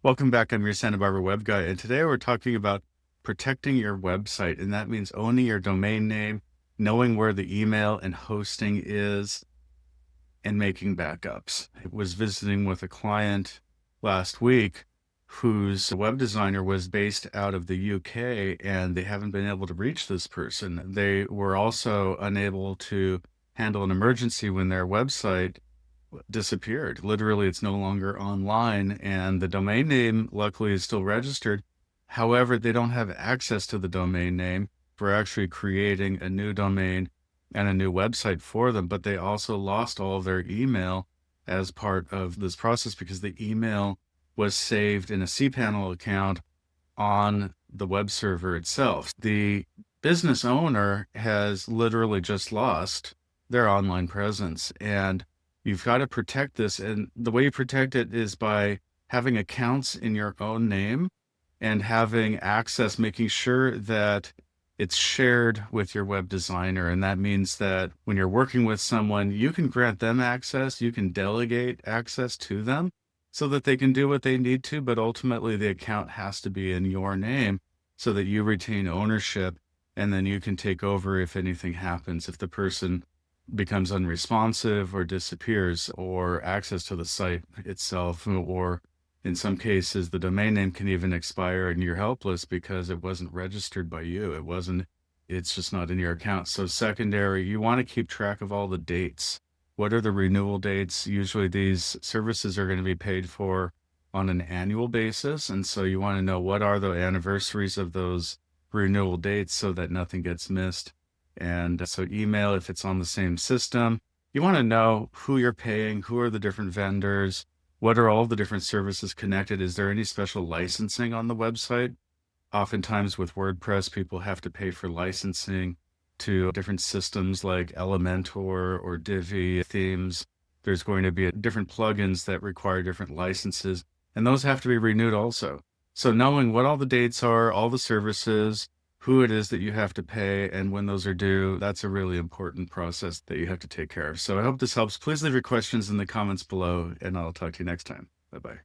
Welcome back. I'm your Santa Barbara web guy, and today we're talking about protecting your website, and that means owning your domain name, knowing where the email and hosting is, and making backups. I was visiting with a client last week whose web designer was based out of the UK, and they haven't been able to reach this person. They were also unable to handle an emergency when their website disappeared. Literally, it's no longer online, and the domain name, luckily, is still registered. However, they don't have access to the domain name for actually creating a new domain and a new website for them, but they also lost all of their email as part of this process because the email was saved in a cPanel account on the web server itself. The business owner has literally just lost their online presence, and you've got to protect this. And the way you protect it is by having accounts in your own name and having access, making sure that it's shared with your web designer. And that means that when you're working with someone, you can grant them access, you can delegate access to them so that they can do what they need to, but ultimately the account has to be in your name so that you retain ownership, and then you can take over if anything happens, if the person becomes unresponsive or disappears, or access to the site itself, or in some cases, the domain name can even expire and you're helpless because it wasn't registered by you. It's just not in your account. So secondary, you want to keep track of all the dates. What are the renewal dates? Usually these services are going to be paid for on an annual basis. And so you want to know what are the anniversaries of those renewal dates so that nothing gets missed. And so email, if it's on the same system, you want to know who you're paying, who are the different vendors, what are all the different services connected? Is there any special licensing on the website? Oftentimes with WordPress, people have to pay for licensing to different systems like Elementor or Divi themes. There's going to be different plugins that require different licenses, and those have to be renewed also. So knowing what all the dates are, all the services, who it is that you have to pay, and when those are due, that's a really important process that you have to take care of. So I hope this helps. Please leave your questions in the comments below, and I'll talk to you next time. Bye-bye.